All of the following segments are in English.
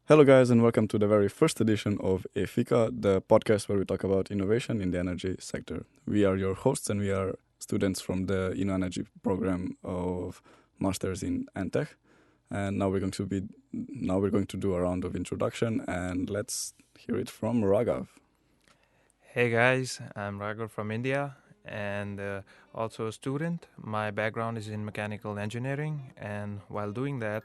Hello, guys, and welcome to the very first edition of eFika, the podcast where we talk about innovation in the energy sector. We are your hosts, and we are students from the Energy program of Masters in Antech. And now we're going to do a round of introduction, and let's hear it from Raghav. Hey guys, I'm Raghav from India and also a student. My background is in mechanical engineering, and while doing that,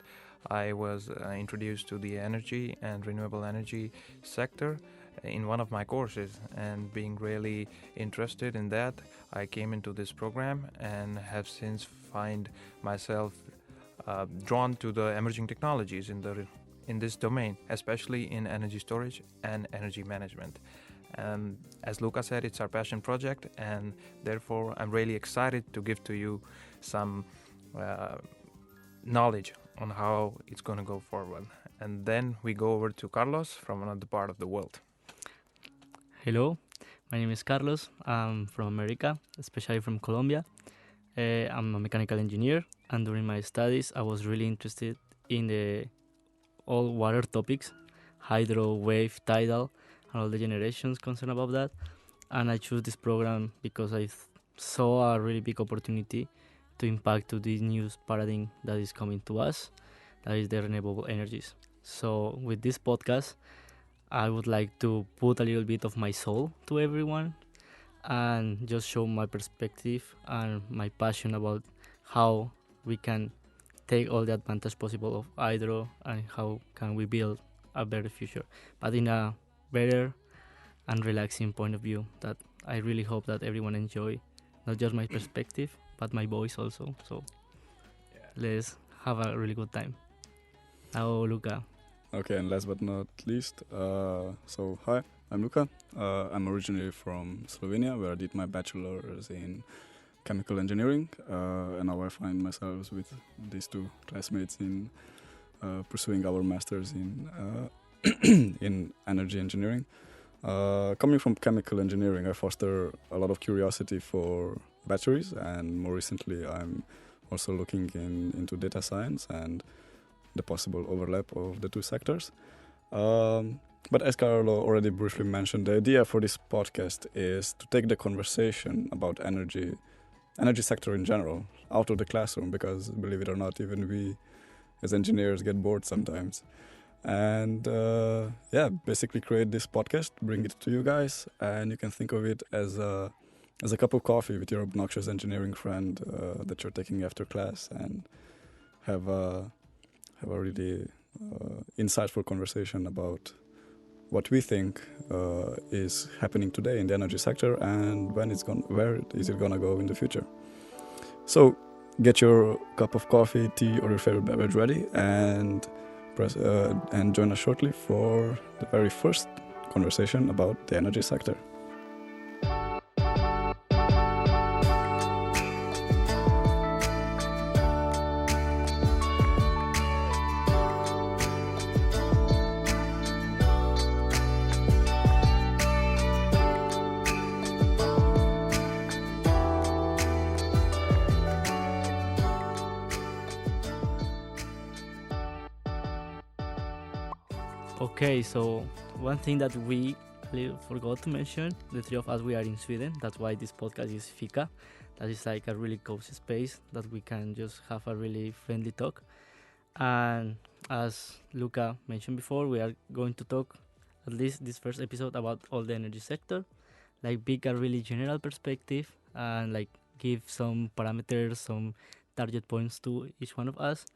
I was introduced to the energy and renewable energy sector in one of my courses. And being really interested in that, I came into this program and have since find myself drawn to the emerging technologies in this domain, especially in energy storage and energy management. And as Luca said, it's our passion project, and therefore I'm really excited to give to you some knowledge on how it's going to go forward. And then we go over to Carlos from another part of the world. Hello, my name is Carlos. I'm from America, especially from Colombia. I'm a mechanical engineer, and during my studies, I was really interested in the all water topics, hydro, wave, tidal, and all the generations concerned about that. And I chose this program because I saw a really big opportunity to impact to this new paradigm that is coming to us, that is the renewable energies. So with this podcast, I would like to put a little bit of my soul to everyone and just show my perspective and my passion about how we can take all the advantage possible of hydro and how can we build a better future, but in a better and relaxing point of view that I really hope that everyone enjoy, not just my perspective but my voice also. So let's have a really good time. Now, Luca. Okay, and last but not least, hi, I'm Luka. I'm originally from Slovenia, where I did my bachelor's in chemical engineering, and now I find myself with these two classmates in pursuing our masters in in energy engineering. Coming from chemical engineering, I foster a lot of curiosity for batteries, and more recently, I'm also looking into data science and the possible overlap of the two sectors. But as Carlo already briefly mentioned, the idea for this podcast is to take the conversation about energy sector in general, out of the classroom, because believe it or not, even we as engineers get bored sometimes. And basically create this podcast, bring it to you guys, and you can think of it as a cup of coffee with your obnoxious engineering friend that you're taking after class, and have a really insightful conversation about what we think is happening today in the energy sector and where is it gonna go in the future. So get your cup of coffee, tea, or your favorite beverage ready, and join us shortly for the very first conversation about the energy sector. Okay, so one thing that we forgot to mention, the three of us, we are in Sweden. That's why this podcast is Fika. That is like a really cozy space that we can just have a really friendly talk. And as Luca mentioned before, we are going to talk, at least this first episode, about all the energy sector, like big a really general perspective and like give some parameters, some target points to each one of us,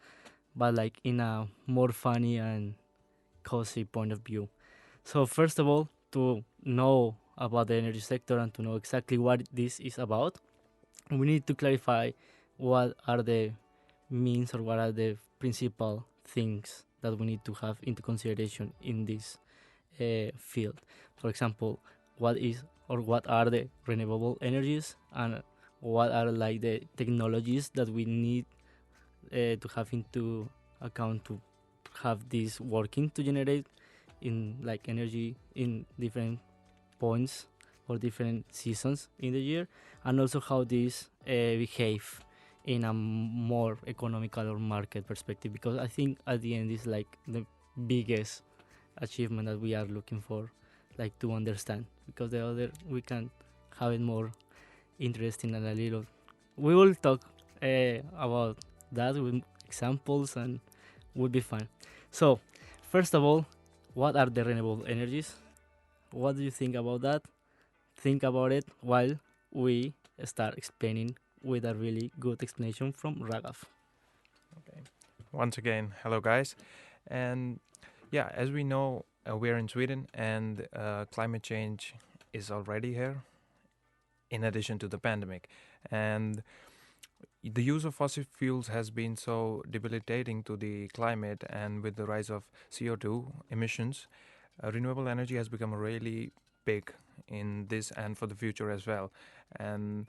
but like in a more funny and cozy point of view. So first of all, to know about the energy sector and to know exactly what this is about, we need to clarify what are the means or what are the principal things that we need to have into consideration in this field. For example, what is or what are the renewable energies, and what are like the technologies that we need to have into account to have this working to generate in like energy in different points or different seasons in the year, and also how these behave in a more economical or market perspective, because I think at the end is like the biggest achievement that we are looking for, like to understand, because the other we can have it more interesting and a little. We will talk about that with examples and would be fun. So, first of all, what are the renewable energies? What do you think about that? Think about it while we start explaining with a really good explanation from Raghav. Okay. Once again, hello guys, and yeah, as we know, we're in Sweden, and climate change is already here. In addition to the pandemic, and the use of fossil fuels has been so debilitating to the climate, and with the rise of CO2 emissions, renewable energy has become really big in this and for the future as well. And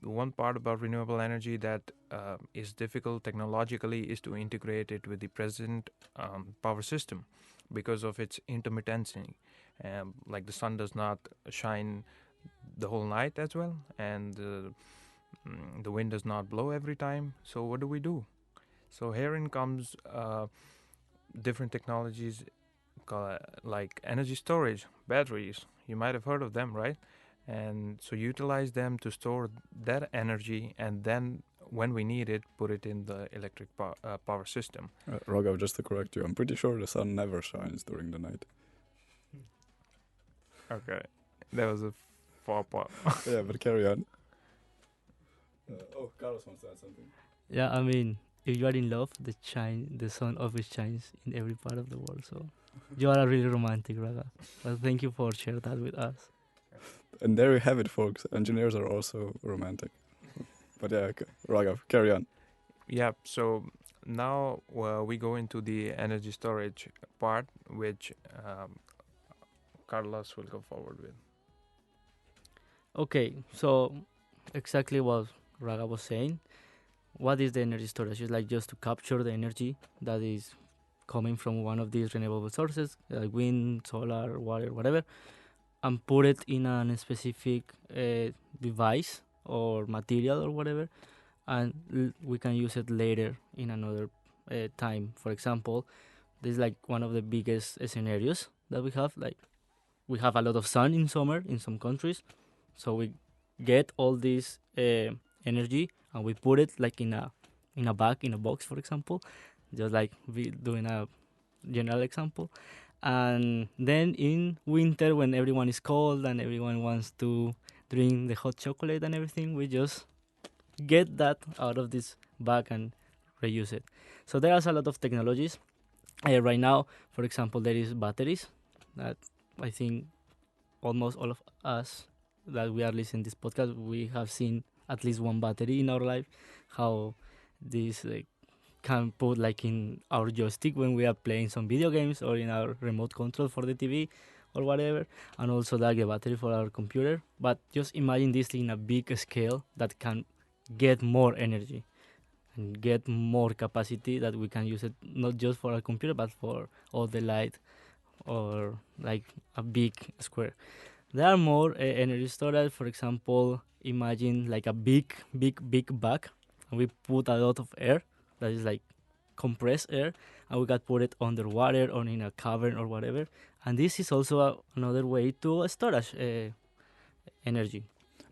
one part about renewable energy that is difficult technologically is to integrate it with the present power system because of its intermittency. Like the sun does not shine the whole night as well, and the wind does not blow every time. So what do? So herein comes different technologies like energy storage, batteries. You might have heard of them, right? And so utilize them to store that energy, and then when we need it, put it in the electric power system. Raghav, just to correct you, I'm pretty sure the sun never shines during the night. Okay, that was a far part. Yeah, but carry on. Carlos wants to add something. Yeah, I mean, if you are in love, the sun always shines in every part of the world. So you are a really romantic, Raghav. But thank you for sharing that with us. And there you have it, folks. Engineers are also romantic. But yeah, Raghav, carry on. Yeah, so now we go into the energy storage part, which Carlos will go forward with. Okay, so exactly what Raghav was saying. What is the energy storage? It's like just to capture the energy that is coming from one of these renewable sources, like wind, solar, water, whatever, and put it in a specific device or material or whatever, and we can use it later in another time. For example, this is like one of the biggest scenarios that we have. Like we have a lot of sun in summer in some countries, so we get all this energy and we put it like in a bag, in a box, for example, just like we doing a general example. And then in winter, when everyone is cold and everyone wants to drink the hot chocolate and everything, we just get that out of this bag and reuse it. So there are a lot of technologies. Right now, for example, there is batteries that I think almost all of us that we are listening to this podcast, we have seen at least one battery in our life. How this can put like in our joystick when we are playing some video games, or in our remote control for the TV or whatever, and also like a battery for our computer. But just imagine this in a big scale that can get more energy and get more capacity, that we can use it not just for our computer but for all the light, or like a big square. There are more energy storage. For example, imagine like a big bag, and we put a lot of air that is like compressed air, and we can put it underwater or in a cavern or whatever. And this is also another way to storage energy.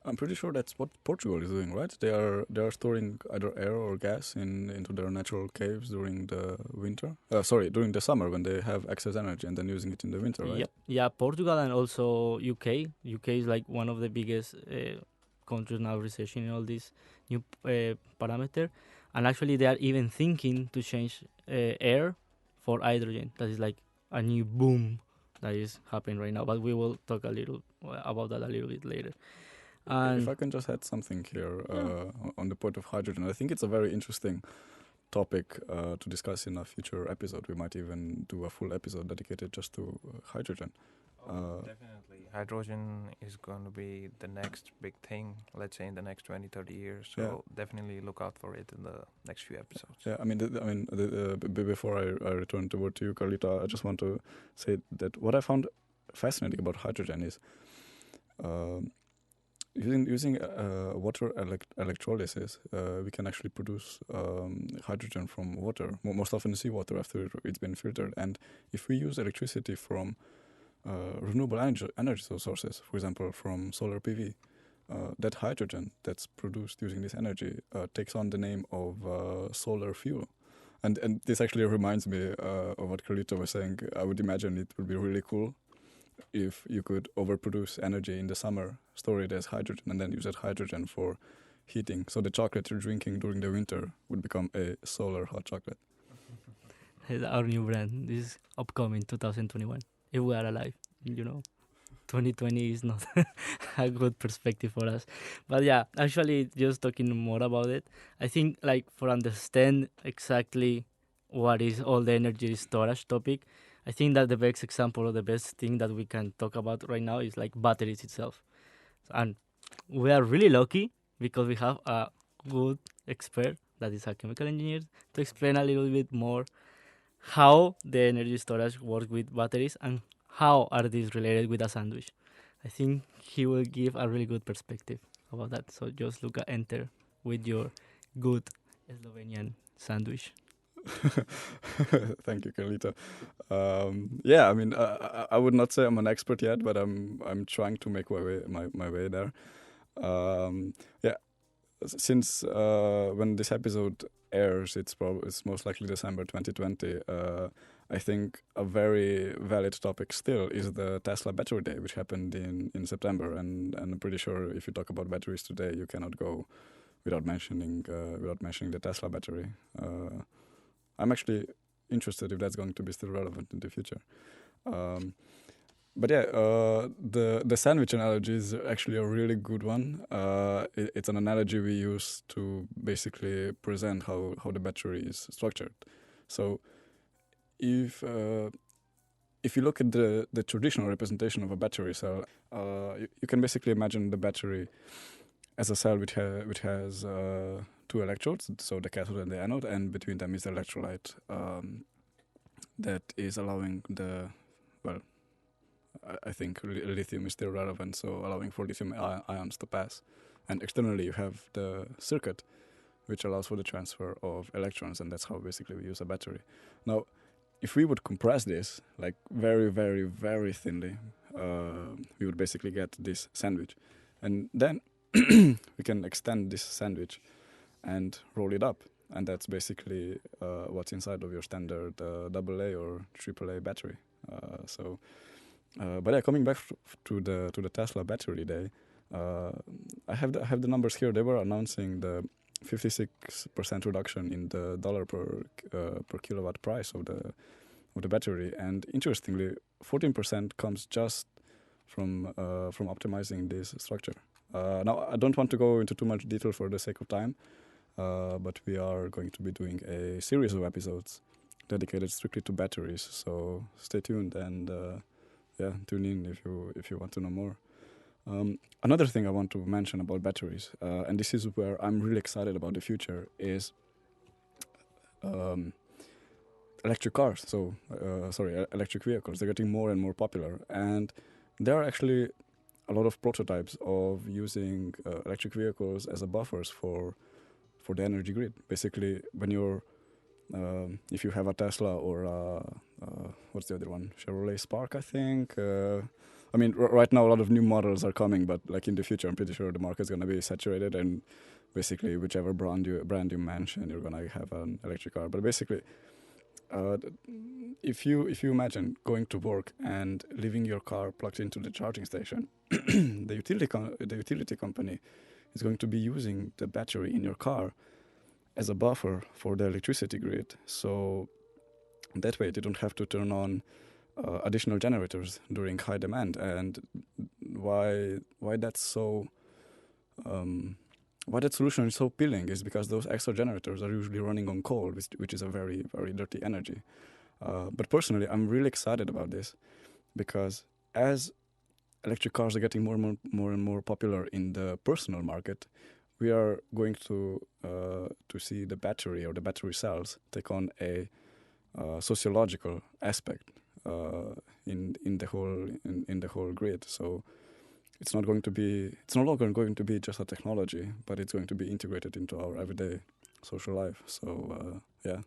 I'm pretty sure that's what Portugal is doing, right? They are storing either air or gas into their natural caves during the winter. During the summer when they have excess energy, and then using it in the winter, right? Yep. Yeah, Portugal and also UK. UK is like one of the biggest countries now researching all these new parameter, and actually they are even thinking to change air for hydrogen. That is like a new boom that is happening right now. But we will talk a little about that a little bit later. And if I can just add something here on the point of hydrogen, I think it's a very interesting topic to discuss in a future episode. We might even do a full episode dedicated just to hydrogen. Definitely. Hydrogen is going to be the next big thing, let's say in the next 20, 30 years. So definitely look out for it in the next few episodes. Yeah, before I return the word to you, Carlita, I just want to say that what I found fascinating about hydrogen is using water electrolysis, we can actually produce hydrogen from water, most often seawater after it's been filtered. And if we use electricity from renewable energy sources, for example, from solar PV, that hydrogen that's produced using this energy takes on the name of solar fuel. And this actually reminds me of what Carlito was saying. I would imagine it would be really cool if you could overproduce energy in the summer, store it as hydrogen, and then use that hydrogen for heating. So the chocolate you're drinking during the winter would become a solar hot chocolate. Our new brand. This is upcoming 2021. If we are alive, 2020 is not a good perspective for us. But yeah, actually, just talking more about it, I think like for understand exactly what is all the energy storage topic, I think that the best example or the best thing that we can talk about right now is like batteries itself. And we are really lucky because we have a good expert that is a chemical engineer to explain a little bit more how the energy storage works with batteries and how are these related with a sandwich. I think he will give a really good perspective about that. So just look at enter with your good Slovenian sandwich. Thank you, Carlito. Yeah, I mean, I would not say I'm an expert yet, but I'm trying to make my way there. Yeah, since when this episode airs, it's most likely December 2020. I think a very valid topic still is the Tesla Battery Day, which happened in September, and I'm pretty sure if you talk about batteries today, you cannot go without mentioning the Tesla battery. I'm actually interested if that's going to be still relevant in the future. But yeah, the sandwich analogy is actually a really good one. It's an analogy we use to basically present how the battery is structured. So if you look at the traditional representation of a battery cell, you can basically imagine the battery as a cell which has two electrodes, so the cathode and the anode, and between them is the electrolyte that is allowing I think lithium is still relevant, so allowing for lithium ions to pass. And externally you have the circuit, which allows for the transfer of electrons, and that's how basically we use a battery. Now, if we would compress this like very, very, very thinly, we would basically get this sandwich. And then we can extend this sandwich and roll it up. And that's basically what's inside of your standard AA or AAA battery. But yeah, coming back to the Tesla Battery Day, I have the numbers here. They were announcing the 56% reduction in the dollar per kilowatt price of the battery, and interestingly, 14% comes just from optimizing this structure. Now, I don't want to go into too much detail for the sake of time, but we are going to be doing a series of episodes dedicated strictly to batteries. So stay tuned and tune in if you want to know more. Another thing I want to mention about batteries, and this is where I'm really excited about the future, is electric cars. Electric vehicles. They're getting more and more popular, and there are actually a lot of prototypes of using electric vehicles as a buffers for the energy grid. Basically, when you're if you have a Tesla or what's the other one? Chevrolet Spark, I think. I mean, right now a lot of new models are coming, but like in the future, I'm pretty sure the market's going to be saturated, and basically whichever brand you mention, you're going to have an electric car. But basically, if you imagine going to work and leaving your car plugged into the charging station, the utility company is going to be using the battery in your car as a buffer for the electricity grid. So that way they don't have to turn on additional generators during high demand. And why that's so why that solution is so appealing is because those extra generators are usually running on coal, which is a very, very dirty energy. But personally, I'm really excited about this because as electric cars are getting more and more popular in the personal market, we are going to see the battery or the battery cells take on a sociological aspect in the whole grid. So it's not going to be. It's no longer going to be just a technology, but it's going to be integrated into our everyday social life. So yeah.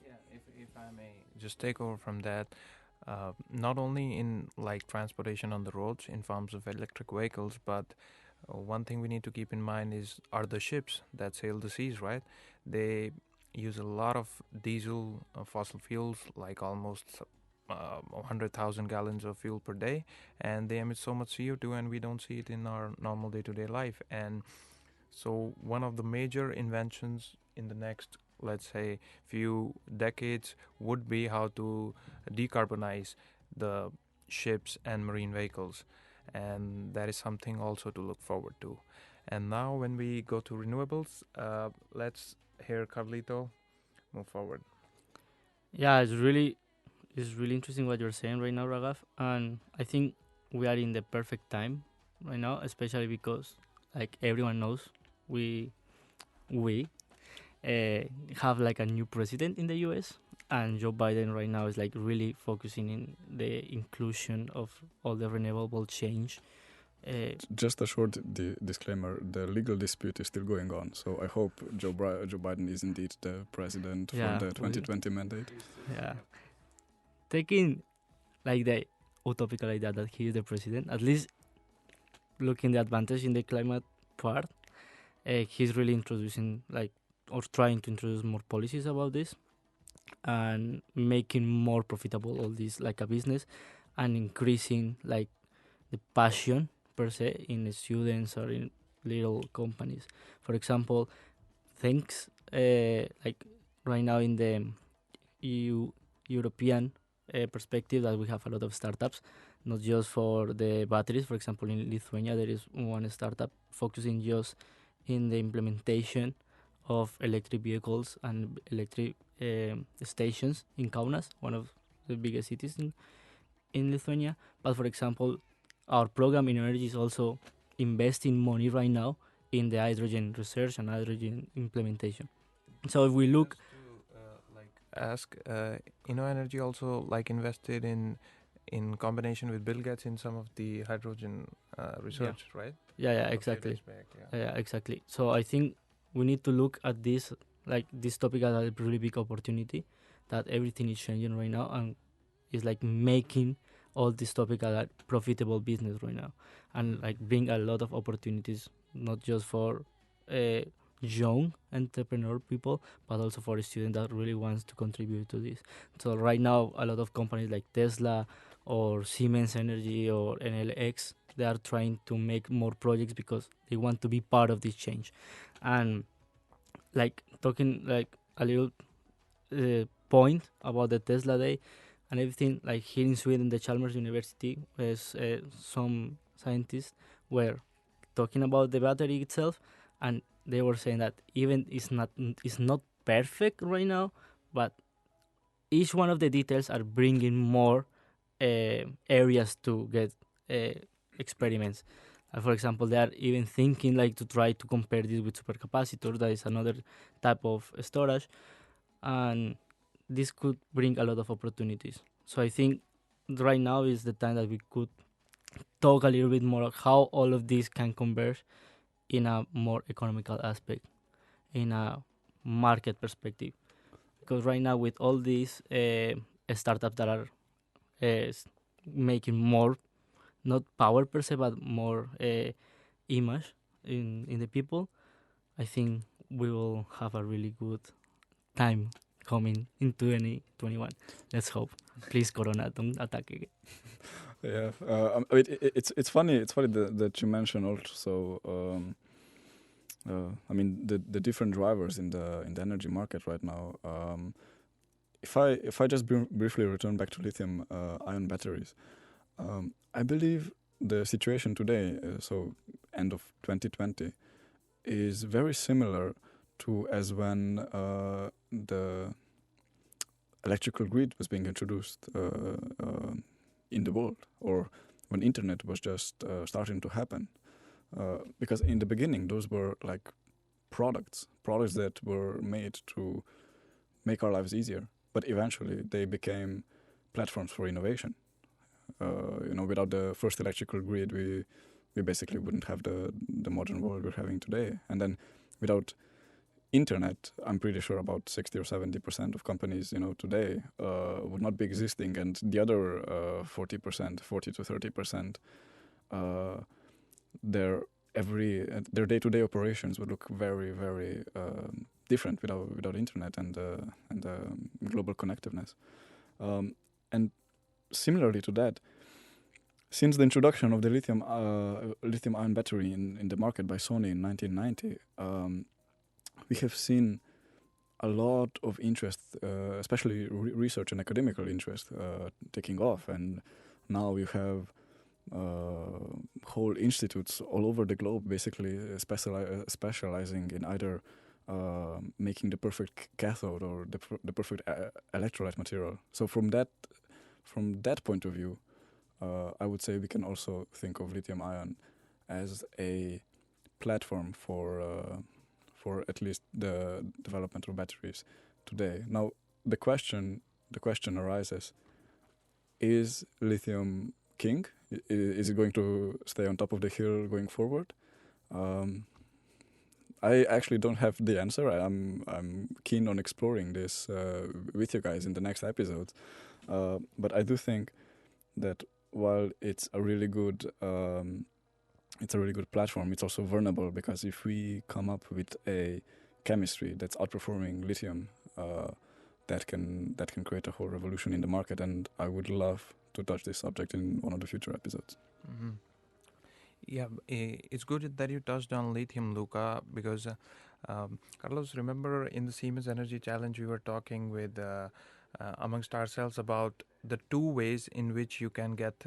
Yeah, if I may just take over from that, not only in like transportation on the roads in forms of electric vehicles, but one thing we need to keep in mind is are the ships that sail the seas, right? They use a lot of diesel, fossil fuels, like almost 100,000 gallons of fuel per day, and they emit so much CO2, and we don't see it in our normal day-to-day life. And so, one of the major inventions in the next, let's say, few decades would be how to decarbonize the ships and marine vehicles. And that is something also to look forward to. And now, when we go to renewables, let's hear Carlito move forward. Yeah, it's really interesting what you're saying right now, Raghav, and I think we are in the perfect time right now, especially because like everyone knows we we have like a new president in the U.S. and Joe Biden right now is like really focusing in the inclusion of all the renewable change. Just a short disclaimer: the legal dispute is still going on. So I hope Joe Biden is indeed the president Yeah, for the 2020 mandate. Yeah, taking like the utopical idea that he is the president, at least looking the advantage in the climate part, he's really introducing like or trying to introduce more policies about this and making more profitable all this like a business and increasing like the passion per se in the students or in little companies. For example, things like right now in the European perspective that we have a lot of startups, not just for the batteries. For example, in Lithuania, there is one startup focusing just in the implementation of electric vehicles and electric stations in Kaunas, one of the biggest cities in Lithuania. But for example, our program in energy is also investing money right now in the hydrogen research and hydrogen implementation. So if we look, Just to ask, Energy also like invested in combination with Bill Gates in some of the hydrogen research, right? yeah, A few exactly. days back, Yeah, exactly. So I think we need to look at this like this topic as a really big opportunity that everything is changing right now and is like making all this topic a profitable business right now and like bring a lot of opportunities not just for uh, young entrepreneur people but also for a student that really wants to contribute to this. So right now a lot of companies like Tesla or Siemens Energy or NLX, they are trying to make more projects because they want to be part of this change. And like talking like a little point about the Tesla day and everything, like here in Sweden, the Chalmers University, some scientists were talking about the battery itself, and they were saying that even it's not perfect right now, but each one of the details are bringing more areas to get uh, experiments. For example, they are even thinking like to try to compare this with supercapacitors. That is another type of storage, and this could bring a lot of opportunities. So I think right now is the time that we could talk a little bit more about how all of this can converge in a more economical aspect, in a market perspective. Because right now with all these startups that are uh, making more, not power per se, but more image in the people, I think we will have a really good time coming in 2021. Let's hope. Please, Corona, don't attack again. Yeah, I mean, it's funny. It's funny that you mentioned also. I mean, the different drivers in the energy market right now. If I just briefly return back to lithium ion batteries, I believe the situation today, so end of 2020, is very similar to as when the electrical grid was being introduced in the world, or when internet was just starting to happen. Because in the beginning, those were like products that were made to make our lives easier. But eventually, they became platforms for innovation. Without the first electrical grid, we we basically wouldn't have the modern world we're having today. And then without internet, I'm pretty sure about 60 or 70% of companies, today would not be existing, and the other 40 to 30%, their day-to-day operations would look very, very different without internet and global connectiveness. And similarly to that, since the introduction of the lithium-ion battery in the market by Sony in 1990, we have seen a lot of interest, especially research and academical interest, taking off. And now you have whole institutes all over the globe basically specializing in either making the perfect cathode or the perfect electrolyte material. So from that point of view, I would say we can also think of lithium-ion as a platform for at least the development of batteries today. Now, the question arises: is lithium king? Is it going to stay on top of the hill going forward? I actually don't have the answer. I'm keen on exploring this with you guys in the next episodes. But I do think that while it's a really good platform, it's also vulnerable, because if we come up with a chemistry that's outperforming lithium, that can create a whole revolution in the market. And I would love to touch this subject in one of the future episodes. Mm-hmm. Yeah, it's good that you touched on lithium, Luka, because Carlos, remember in the Siemens Energy Challenge we were talking with amongst ourselves about the two ways in which you can get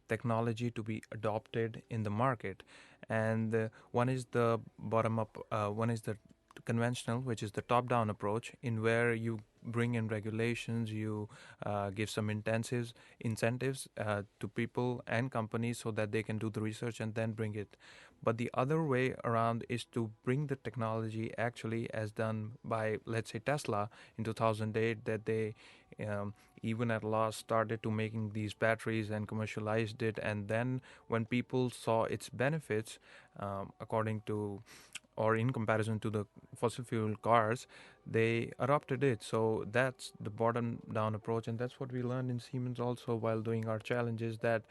technology to be adopted in the market, and one is the bottom up, one is the conventional, which is the top down approach, in where you bring in regulations, you give some incentives to people and companies so that they can do the research and then bring it. But the other way around is to bring the technology, actually as done by, let's say, Tesla in 2008, that they even at last started to making these batteries and commercialized it. And then when people saw its benefits, according to or in comparison to the fossil fuel cars, they adopted it. So that's the bottom down approach, and that's what we learned in Siemens also while doing our challenges, that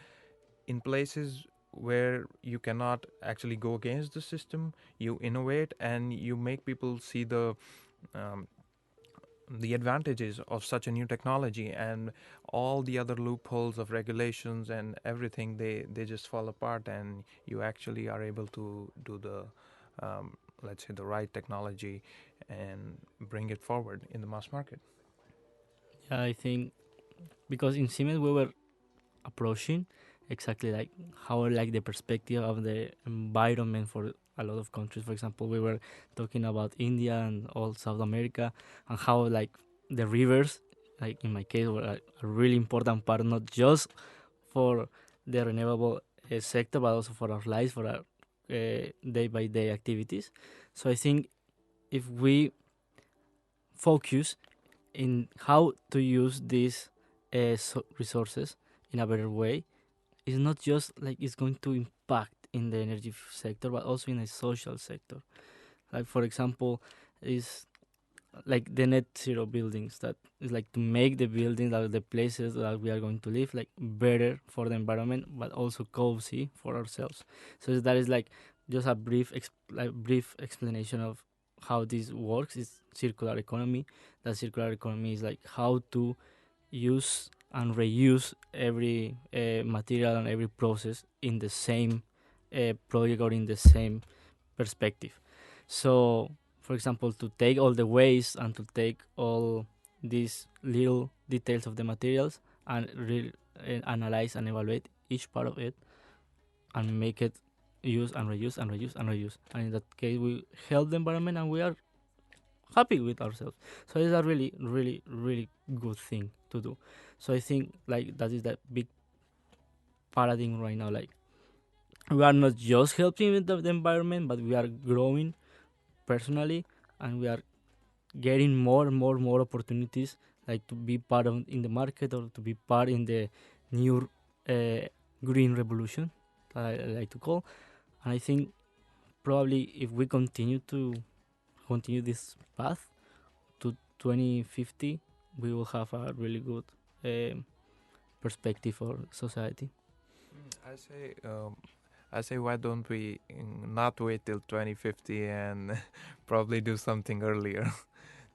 in places where you cannot actually go against the system, you innovate and you make people see the advantages of such a new technology, and all the other loopholes of regulations and everything, they just fall apart, and you actually are able to do the let's say the right technology and bring it forward in the mass market. Yeah, I think because in Siemens we were approaching exactly like how like the perspective of the environment for a lot of countries. For example, we were talking about India and all South America, and how like the rivers, like in my case, were a really important part, not just for the renewable sector, but also for our lives, for our day-by-day activities. So I think if we focus in how to use these resources in a better way, it's not just like it's going to impact in the energy sector, but also in the social sector. Like for example, is like the net zero buildings, that is like to make the buildings, like the places that we are going to live, like better for the environment, but also cozy for ourselves. So that is like just a brief explanation of how this works. Is circular economy. That circular economy is like how to use and reuse every material and every process in the same project or in the same perspective. So, for example, to take all the waste and to take all these little details of the materials and analyze and evaluate each part of it and make it use and reuse and reuse and reuse. And in that case, we help the environment and we are happy with ourselves. So it's a really, really, really good thing to do. So I think like that is the big paradigm right now. Like we are not just helping with the environment, but we are growing personally, and we are getting more and more opportunities, like to be part of in the market or to be part in the new green revolution. that I like to call. And I think probably if we continue this path to 2050, we will have a really good perspective for society. I say, why don't we not wait till 2050 and probably do something earlier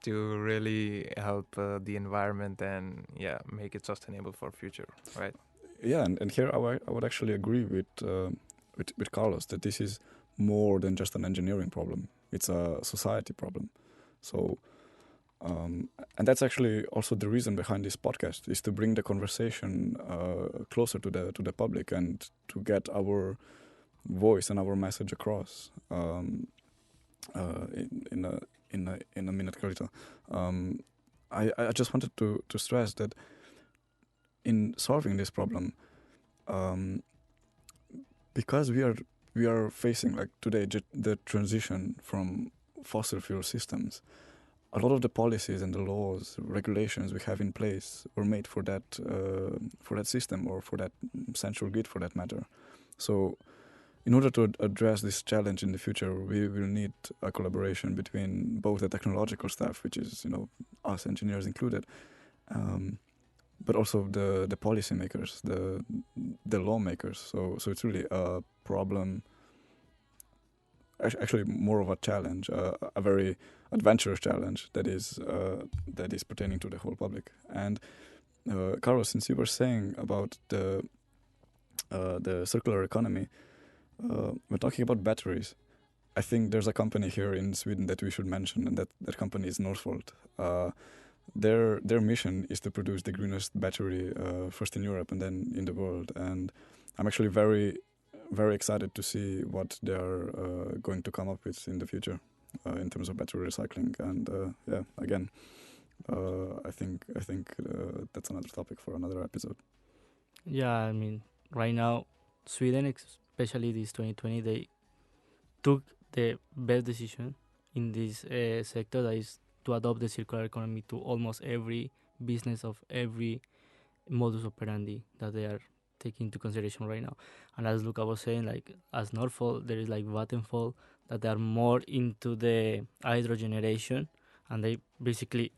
to really help the environment and make it sustainable for future, right? Yeah, and here I would actually agree with Carlos that this is more than just an engineering problem. It's a society problem. So, and that's actually also the reason behind this podcast, is to bring the conversation closer to the public and to get our voice and our message across in a minute, Carlito. I just wanted to stress that in solving this problem, because we are facing, like today, the transition from fossil fuel systems. A lot of the policies and the laws, regulations we have in place were made for that system, or for that central grid, for that matter. So, in order to address this challenge in the future, we will need a collaboration between both the technological staff, which is us engineers included, but also the policymakers, the lawmakers. So it's really a problem. Actually, more of a challenge, a very adventurous challenge that is pertaining to the whole public. And Carlos, since you were saying about the circular economy, we're talking about batteries. I think there's a company here in Sweden that we should mention, and that company is Northvolt. Their mission is to produce the greenest battery, first in Europe and then in the world. And I'm actually very, very excited to see what they are going to come up with in the future in terms of battery recycling. And again, I think that's another topic for another episode. Yeah, I mean, right now, Sweden, especially this 2020, they took the best decision in this sector, that is to adopt the circular economy to almost every business of every modus operandi that they are taking into consideration right now. And as Luca was saying, like as Norfolk, there is like Vattenfall, that they are more into the hydro generation, and they basically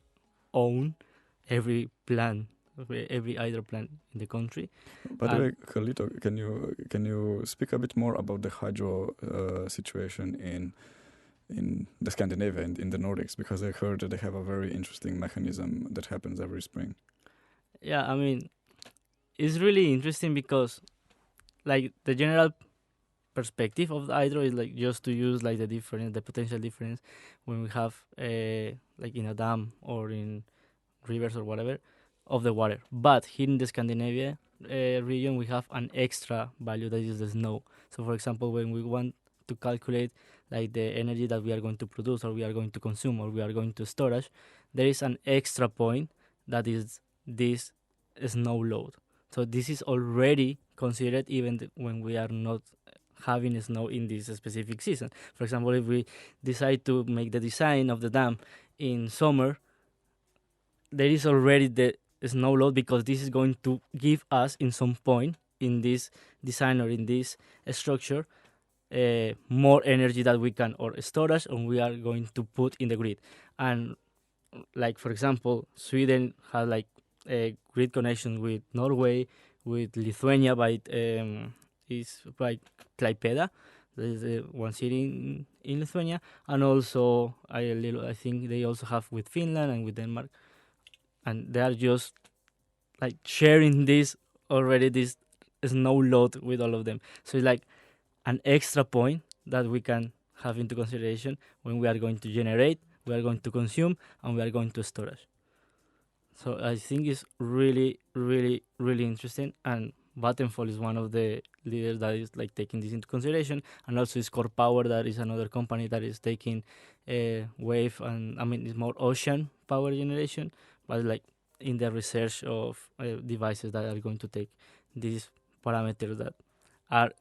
own every plant, every hydro plant in the country. By the way, Carlito, can you speak a bit more about the hydro situation in the Scandinavia, in the Nordics? Because I heard that they have a very interesting mechanism that happens every spring. Yeah, I mean, it's really interesting because, like, the general perspective of the hydro is like just to use like the potential difference when we have like in a dam or in rivers or whatever of the water. But here in the Scandinavia region, we have an extra value, that is the snow. So, for example, when we want to calculate like the energy that we are going to produce, or we are going to consume, or we are going to storage, there is an extra point that is this snow load. So this is already considered even when we are not having snow in this specific season. For example, if we decide to make the design of the dam in summer, there is already the snow load, because this is going to give us in some point in this design or in this structure more energy that we can or storage, and we are going to put in the grid. And like, for example, Sweden has like a grid connection with Norway, with Lithuania by is by Klaipeda, that is the one city in Lithuania, and also I think they also have with Finland and with Denmark, and they are just like sharing this snow load with all of them. So it's like an extra point that we can have into consideration when we are going to generate, we are going to consume, and we are going to storage. So I think it's really, really, really interesting, and Vattenfall is one of the leaders that is like taking this into consideration, and also Core Power, that is another company that is taking wave, and I mean it's more ocean power generation, but like in the research of devices that are going to take these parameters that are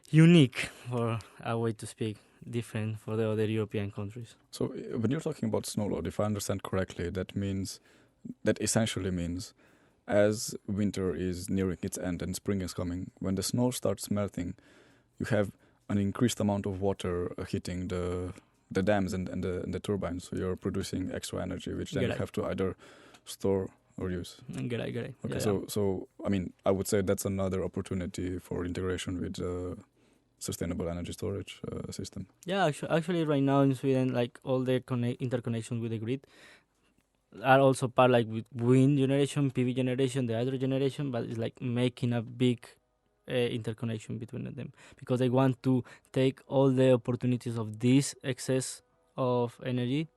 unique, for a way to speak, different for the other European countries. So when you're talking about snow load, if I understand correctly, that essentially means as winter is nearing its end and spring is coming, when the snow starts melting, you have an increased amount of water hitting the dams and the turbines. So you're producing extra energy, which then you have to either store or use. Get it. Okay, Yeah. so I mean, I would say that's another opportunity for integration with sustainable energy storage system. Yeah, actually, right now in Sweden, like all the interconnections with the grid are also part like with wind generation, PV generation, the hydro generation, but it's like making a big interconnection between them because they want to take all the opportunities of this excess of energy,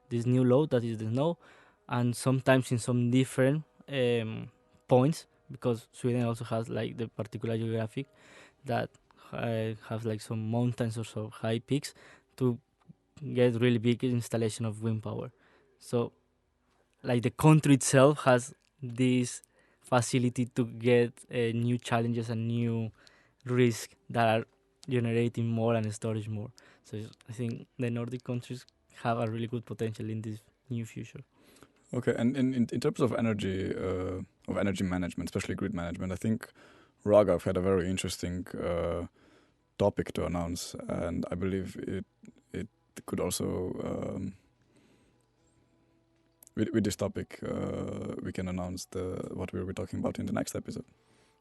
this new load that is the snow, and sometimes in some different points because Sweden also has like the particular geographic that have like some mountains or so high peaks to get really big installation of wind power. So like the country itself has this facility to get new challenges and new risks that are generating more and storage more. So I think the Nordic countries have a really good potential in this new future. Okay, and in terms of energy management, especially grid management, I think Raghav had a very interesting topic to announce, and I believe it could also with this topic we can announce what we'll be talking about in the next episode.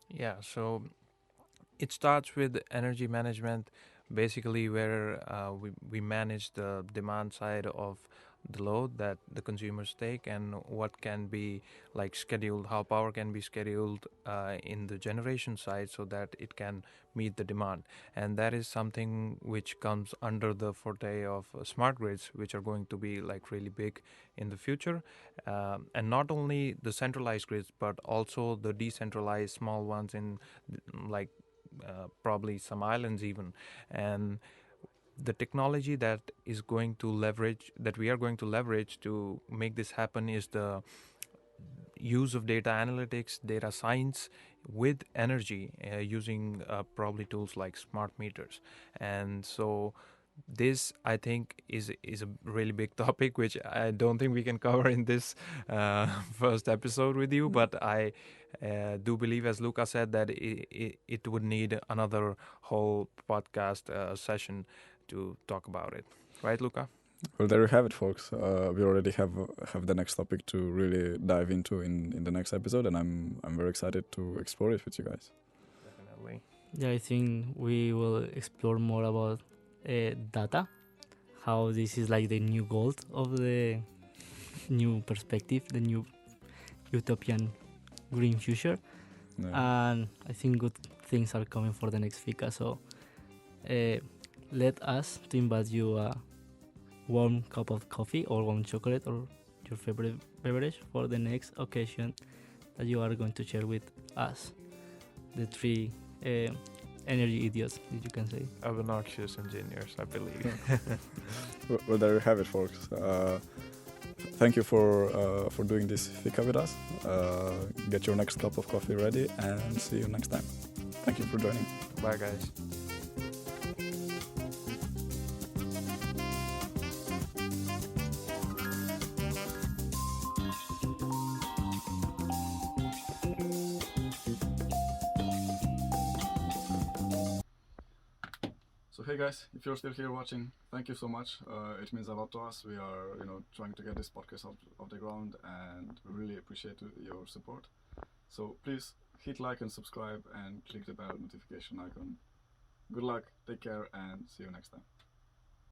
Yeah, so it starts with energy management, basically where we manage the demand side of the load that the consumers take and what can be like scheduled, how power can be scheduled in the generation side so that it can meet the demand. And that is something which comes under the forte of smart grids, which are going to be like really big in the future. And not only the centralized grids, but also the decentralized small ones in like probably some islands even. And the technology that we are going to leverage to make this happen is the use of data analytics, data science with energy using probably tools like smart meters. And so this I think is a really big topic which I don't think we can cover in this first episode with you, but I do believe, as Luca said, that it would need another whole podcast session to talk about it, right, Luca? Well, there you have it, folks. We already have the next topic to really dive into in the next episode, and I'm very excited to explore it with you guys. Definitely. Yeah, I think we will explore more about data, how this is like the new gold of the new perspective, the new utopian green future. Yeah. And I think good things are coming for the next Fika. So let us to invite you a warm cup of coffee or warm chocolate or your favorite beverage for the next occasion that you are going to share with us, the three energy idiots, if you can say. Obnoxious engineers, I believe. Well, there you have it, folks. Thank you for doing this Fika with us. Get your next cup of coffee ready and see you next time. Thank you for joining. Bye, guys. So hey guys, if you're still here watching, thank you so much. It means a lot to us. We are, trying to get this podcast off the ground, and we really appreciate your support. So please hit like and subscribe and click the bell notification icon. Good luck, take care, and see you next time.